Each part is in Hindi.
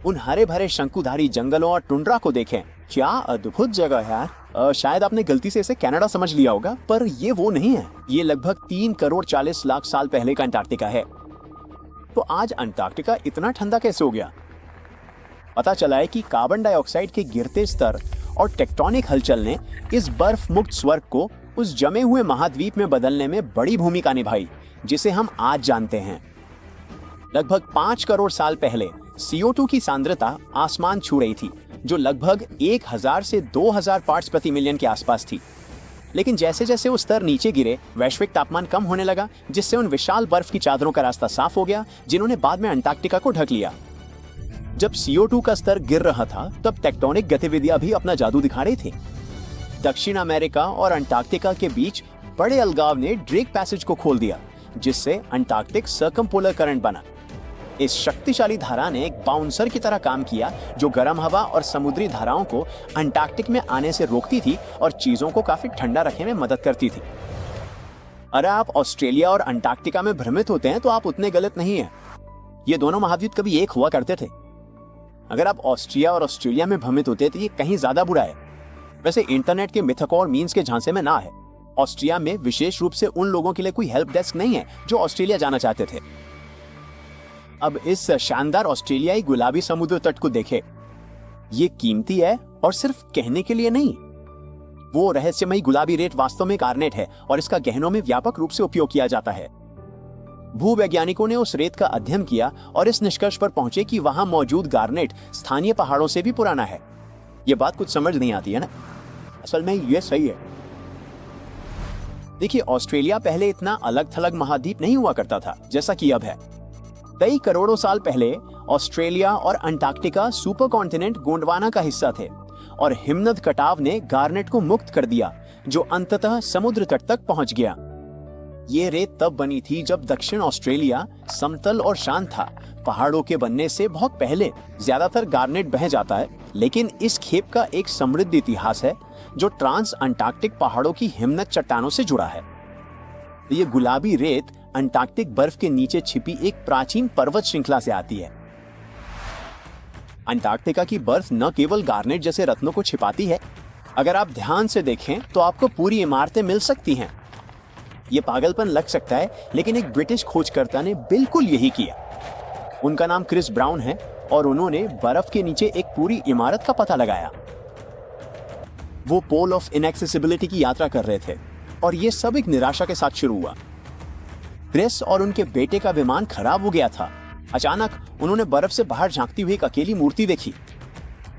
उन हरे भरे शंकुधारी जंगलों और टुंड्रा को देखें। क्या अद्भुत जगह है यार। शायद आपने गलती से इसे कनाडा समझ लिया होगा, पर ये वो नहीं है। ये लगभग 3 करोड़ 40 लाख साल पहले का अंटार्कटिका है। तो आज अंटार्कटिका इतना ठंडा कैसे हो गया? पता चला है कि कार्बन डाइऑक्साइड के गिरते स्तर और टेक्टोनिक हलचल ने इस बर्फ मुक्त स्वर्ग को उस जमे हुए महाद्वीप में बदलने में बड़ी भूमिका निभाई, जिसे हम आज जानते हैं। लगभग 5 करोड़ साल पहले CO2 की सांद्रता आसमान छू रही थी, जो लगभग 1000 से 2000 पार्ट्स प्रति मिलियन के आसपास थी। लेकिन जैसे जैसे वो स्तर नीचे गिरे, वैश्विक तापमान कम होने लगा, जिससे उन विशाल बर्फ की चादरों का रास्ता साफ हो गया, जिन्होंने बाद में अंटार्कटिका को ढक लिया। जब CO2 का स्तर गिर रहा था, तब टेक्टोनिक गतिविधियां भी अपना जादू दिखा रही थी। दक्षिण अमेरिका और अंटार्कटिका के बीच बड़े अलगाव ने ड्रेक पैसेज को खोल दिया, जिससे अंटार्कटिक सर्कमपोलर करंट बना। इस शक्तिशाली धारा ने एक बाउंसर की तरह काम किया, जो गर्म हवा और समुद्री धाराओं को अंटार्कटिक में आने से रोकती थी और चीजों को काफी ठंडा रखने में मदद करती थी। अगर आप ऑस्ट्रेलिया और अंटार्कटिका में भ्रमित होते हैं, तो आप उतने गलत नहीं हैं। ये दोनों महाद्वीप कभी एक हुआ करते थे। अगर आप ऑस्ट्रिया और ऑस्ट्रेलिया में भ्रमित होते हैं, तो ये कहीं ज्यादा बुरा है। वैसे इंटरनेट के मिथक और मीम्स के झांसे में ना है। ऑस्ट्रिया में विशेष रूप से उन लोगों के लिए कोई हेल्प डेस्क नहीं है जो ऑस्ट्रेलिया जाना चाहते थे। अब इस शानदार ऑस्ट्रेलियाई गुलाबी समुद्र तट को देखें। ये कीमती है और सिर्फ कहने के लिए नहीं। वो रहस्यमयी गुलाबी रेत वास्तव में गार्नेट है और इसका गहनों में व्यापक रूप से उपयोग किया जाता है। भूवैज्ञानिकों ने उस रेत का अध्ययन किया और इस निष्कर्ष पर पहुंचे कि वहां मौजूद गार्नेट स्थानीय पहाड़ों से भी पुराना है। ये बात कुछ समझ नहीं आती है ना? असल में ये सही है। देखिए, ऑस्ट्रेलिया पहले इतना अलग थलग महाद्वीप नहीं हुआ करता था जैसा कि अब है। कई करोड़ों साल पहले ऑस्ट्रेलिया और अंटार्कटिका सुपर कॉन्टिनेंट गोंडवाना का हिस्सा थे और हिमनद कटाव ने गार्नेट को मुक्त कर दिया, जो अंततः समुद्र तट तक पहुंच गया। ये रेत तब बनी थी जब दक्षिण ऑस्ट्रेलिया समतल और शांत था। पहाड़ों के बनने से बहुत पहले ज्यादातर गार्नेट बह जाता है, लेकिन इस खेप का एक समृद्ध इतिहास है जो ट्रांस अंटार्कटिक पहाड़ों की हिमनद चट्टानों से जुड़ा है। ये गुलाबी रेत अंटार्कटिक बर्फ के नीचे छिपी एक प्राचीन पर्वत श्रृंखला से आती है। अंटार्कटिका की बर्फ न केवल गार्नेट जैसे रत्नों को छिपाती है, अगर आप ध्यान से देखें तो आपको पूरी इमारतें मिल सकती हैं। ये पागलपन लग सकता है, लेकिन एक ब्रिटिश खोजकर्ता ने बिल्कुल यही किया। उनका नाम क्रिस ब्राउन है और उन्होंने बर्फ के नीचे एक पूरी इमारत का पता लगाया। वो पोल ऑफ इनएक्सेसिबिलिटी की यात्रा कर रहे थे और ये सब एक निराशा के साथ शुरू हुआ। क्रिस और उनके बेटे का विमान खराब हो गया था। अचानक उन्होंने बर्फ से बाहर झांकती हुई एक अकेली मूर्ति देखी।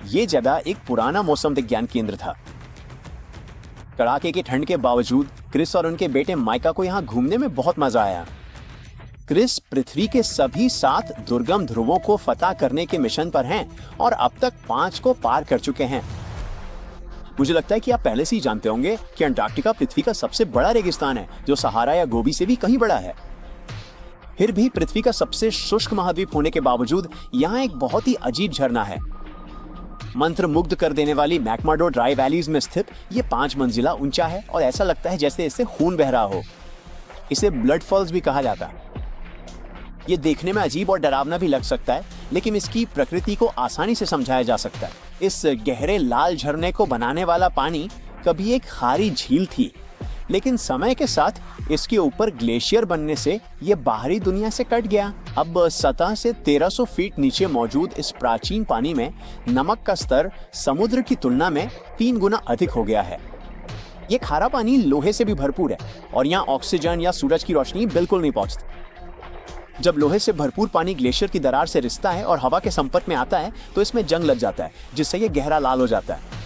ये जगह एक पुराना मौसम विज्ञान केंद्र था। कड़ाके की ठंड के बावजूद क्रिस और उनके बेटे माइका को यहाँ घूमने में बहुत मजा आया। क्रिस पृथ्वी के सभी 7 दुर्गम ध्रुवों को फतह करने के मिशन पर हैं और अब तक 5 को पार कर चुके हैं। मुझे लगता है कि आप पहले से ही जानते होंगे कि अंटार्कटिका पृथ्वी का सबसे बड़ा रेगिस्तान है, जो सहारा या गोबी से भी कहीं बड़ा है। फिर भी पृथ्वी का सबसे शुष्क महाद्वीप होने के बावजूद यहाँ एक बहुत ही अजीब झरना है। मंत्र मुग्ध कर देने वाली मैकमर्डो ड्राई वैलीज में स्थित ये 5 मंजिला ऊंचा है और ऐसा लगता है जैसे इससे खून बह रहा हो। इसे ब्लड फॉल्स भी कहा जाता है। ये देखने में अजीब और डरावना भी लग सकता है, लेकिन इसकी प्रकृति को आसानी से समझाया जा सकता है। इस गहरे लाल झरने को बनाने वाला पानी कभी एक खारी झील थी, लेकिन समय के साथ इसके ऊपर ग्लेशियर बनने से ये बाहरी दुनिया से कट गया। अब सतह से 1300 फीट नीचे मौजूद इस प्राचीन पानी में नमक का स्तर समुद्र की तुलना में 3 गुना अधिक हो गया है। ये खारा पानी लोहे से भी भरपूर है और यहाँ ऑक्सीजन या सूरज की रोशनी बिल्कुल नहीं पहुंचती। जब लोहे से भरपूर पानी ग्लेशियर की दरार से रिसता है और हवा के संपर्क में आता है, तो इसमें जंग लग जाता है, जिससे ये गहरा लाल हो जाता है।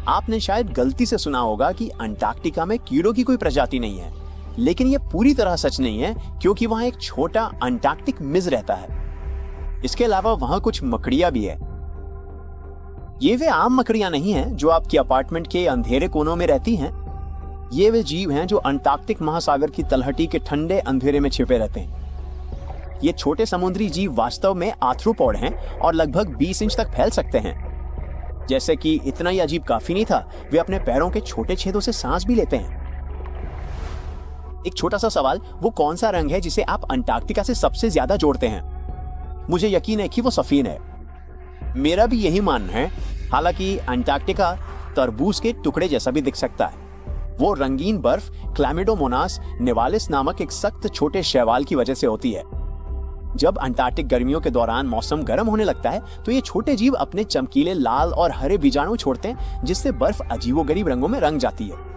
आपने शायद गलती से सुना होगा कि अंटार्कटिका में कीड़ों की कोई प्रजाति नहीं है, लेकिन ये पूरी तरह सच नहीं है, क्योंकि वहां एक छोटा अंटार्कटिक मिज रहता है। इसके अलावा वहां कुछ मकड़ियां भी है। ये वे आम मकड़ियां नहीं हैं जो आपके अपार्टमेंट के अंधेरे कोनों में रहती हैं। ये वे जीव हैं जो अंटार्कटिक महासागर की तलहटी के ठंडे अंधेरे में छिपे रहते हैं। ये छोटे समुद्री जीव वास्तव में आर्थ्रोपॉड हैं और लगभग 20 इंच तक फैल सकते हैं। जैसे कि इतना ही अजीब काफी नहीं था, वे अपने पैरों के छोटे छेदों से सांस भी लेते हैं। एक छोटा सा सवाल, वो कौन सा रंग है जिसे आप अंटार्कटिका से सबसे ज्यादा जोड़ते हैं? मुझे यकीन है कि वो सफीन है। मेरा भी यही मानना है। हालांकि अंटार्कटिका तरबूज के टुकड़े जैसा भी दिख सकता है। वो रंगीन बर्फ क्लैमिडोमोनास निवालिस नामक एक सख्त छोटे शैवाल की वजह से होती है। जब अंटार्कटिक गर्मियों के दौरान मौसम गर्म होने लगता है तो ये छोटे जीव अपने चमकीले लाल और हरे बीजाणु छोड़ते हैं, जिससे बर्फ अजीबोगरीब रंगों में रंग जाती है।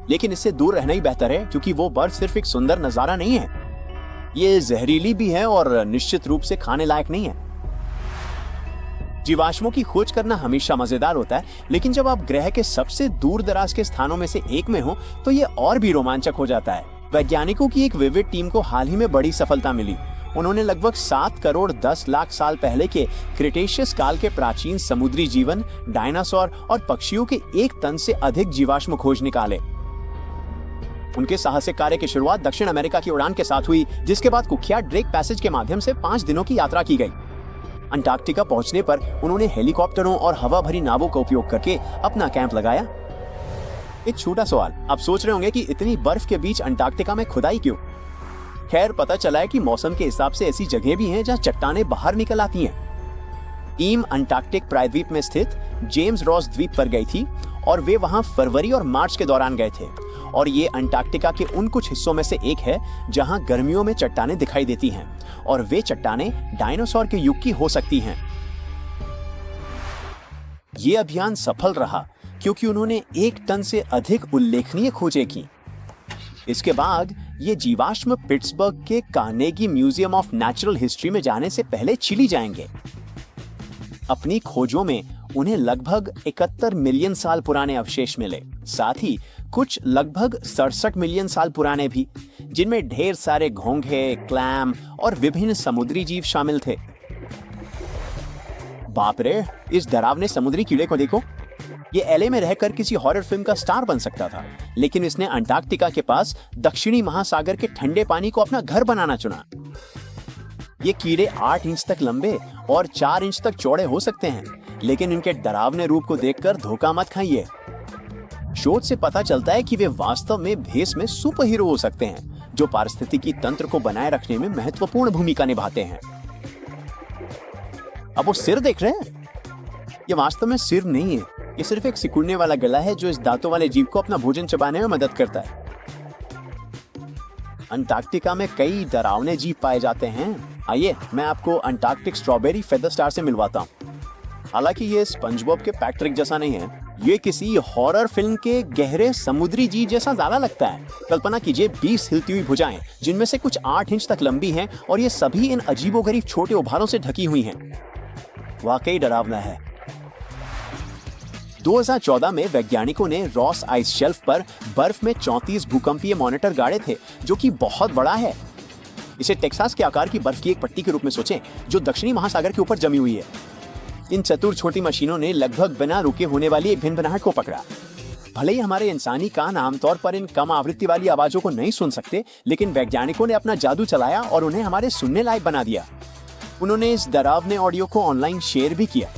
लेकिन इससे दूर रहना ही बेहतर है, क्योंकि वो बर्फ सिर्फ एक सुंदर नजारा नहीं है, ये जहरीली भी है और निश्चित रूप से खाने लायक नहीं है। जीवाश्मों की खोज करना हमेशा मजेदार होता है, लेकिन जब आप ग्रह के सबसे दूर दराज के स्थानों में से एक में हो तो ये और भी रोमांचक हो जाता है। वैज्ञानिकों की एक विविड टीम को हाल ही में बड़ी सफलता मिली। उन्होंने लगभग 7 करोड़ 10 लाख साल पहले के क्रिटेशियस काल के प्राचीन समुद्री जीवन, डायनासोर और पक्षियों के 1 टन से अधिक जीवाश्म खोज निकाले। उनके साहसिक कार्य की शुरुआत दक्षिण अमेरिका की उड़ान के साथ हुई, जिसके बाद कुख्यात ड्रेक पैसेज के माध्यम से 5 दिनों की यात्रा की गई। अंटार्कटिका पहुंचने पर उन्होंने हेलीकॉप्टरों और हवा भरी नावों का उपयोग करके अपना कैंप लगाया। एक छोटा सवाल, आप सोच रहे होंगे कि इतनी बर्फ के बीच अंटार्कटिका में खुदाई क्यों? खैर, पता चला है कि मौसम के हिसाब से ऐसी जगह भी हैं जहां चट्टानें बाहर निकल आती हैं। टीम अंटार्कटिक प्रायद्वीप में स्थित जेम्स रॉस द्वीप पर गई थी और वे वहां फरवरी और मार्च के दौरान गए थे। और ये अंटार्कटिका के उन कुछ हिस्सों में से एक है जहां गर्मियों में चट्टानें दिखाई देती हैं, और वे चट्टानें डायनासोर के युग की हो सकती हैं। ये अभियान सफल रहा क्योंकि उन्होंने 1 टन से अधिक उल्लेखनीय खोजें की। इसके बाद ये जीवाश्म पिट्सबर्ग के Carnegie museum of natural history में जाने से पहले चिली जाएंगे। अपनी खोजों में उन्हें लगभग 71 मिलियन साल पुराने अवशेष मिले, साथ ही कुछ लगभग 67 मिलियन साल पुराने भी, जिनमें ढेर सारे घोंघे, क्लैम और विभिन्न समुद्री जीव शामिल थे। बाप रे, इस डरावने समुद्री कीड़े को देखो। ये एलए में रहकर किसी हॉरर फिल्म का स्टार बन सकता था, लेकिन इसने अंटार्कटिका के पास दक्षिणी महासागर के ठंडे पानी को अपना घर बनाना चुना। ये कीड़े 8 इंच तक लंबे और 4 इंच तक चौड़े हो सकते हैं, लेकिन इनके डरावने रूप को देखकर धोखा मत खाइए। शोध से पता चलता है कि वे वास्तव में भेस में सुपर हीरो हो सकते हैं, जो पारिस्थितिकी तंत्र को बनाए रखने में महत्वपूर्ण भूमिका निभाते हैं। अब वो सिर देख रहे हैं? ये वास्तव में सिर नहीं है, ये सिर्फ एक सिकुड़ने वाला गला है जो इस दांतों वाले जीव को अपना भोजन चबाने में मदद करता है। अंटार्कटिका में कई डरावने जीव पाए जाते हैं। आइए, मैं आपको अंटार्कटिक स्ट्रॉबेरी फेदर स्टार से मिलवाता हूँ। हालांकि ये स्पंजबॉब के पैट्रिक जैसा नहीं है, ये किसी हॉरर फिल्म के गहरे समुद्री जीव जैसा ज्यादा लगता है। कल्पना कीजिए 20 हिलती हुई भुजाएं, जिनमें से कुछ 8 इंच तक लंबी हैं, और ये सभी इन अजीबोगरीब छोटे उभारों से ढकी हुई हैं। वाकई डरावना है। 2014 में वैज्ञानिकों ने रॉस आइस शेल्फ पर बर्फ में 34 भूकंपीय मॉनिटर गाड़े थे, जो कि बहुत बड़ा है। इसे टेक्सास के आकार की बर्फ की एक पट्टी के रूप में सोचें, जो दक्षिणी महासागर के ऊपर जमी हुई है। इन चतुर छोटी मशीनों ने लगभग बिना रुके होने वाली एक भिनभिनाहट को पकड़ा। भले ही हमारे इंसानी कान आमतौर पर इन कम आवृत्ति वाली आवाजों को नहीं सुन सकते, लेकिन वैज्ञानिकों ने अपना जादू चलाया और उन्हें हमारे सुनने लायक बना दिया। उन्होंने इस डरावने ऑडियो को ऑनलाइन शेयर भी किया।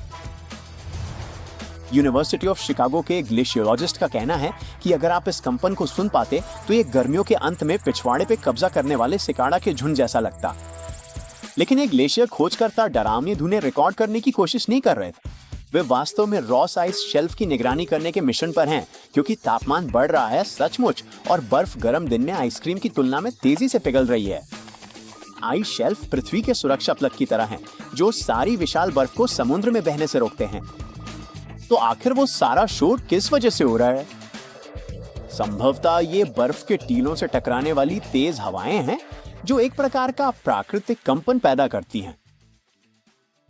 यूनिवर्सिटी ऑफ शिकागो के ग्लेशियोलॉजिस्ट का कहना है कि अगर आप इस कंपन को सुन पाते तो ये गर्मियों के अंत में पिछवाड़े पे कब्जा करने वाले सिकाड़ा के झुंड जैसा लगता। लेकिन एक ग्लेशियर खोजकर्ता डरावनी धुनें रिकॉर्ड करने की कोशिश नहीं कर रहे थे। वे वास्तव में रॉस आइस शेल्फ की निगरानी करने के मिशन पर हैं, क्योंकि तापमान बढ़ रहा है सचमुच, और बर्फ गर्म दिन में आइसक्रीम की तुलना में तेजी से पिघल रही है। आइस शेल्फ पृथ्वी के सुरक्षा प्लग की तरह हैं, जो सारी विशाल बर्फ को समुद्र में बहने से रोकते हैं। तो आखिर वो सारा शोर किस वजह से हो रहा है? संभवतः ये बर्फ के टीलों से टकराने वाली तेज हवाएं हैं, जो एक प्रकार का प्राकृतिक कंपन पैदा करती हैं।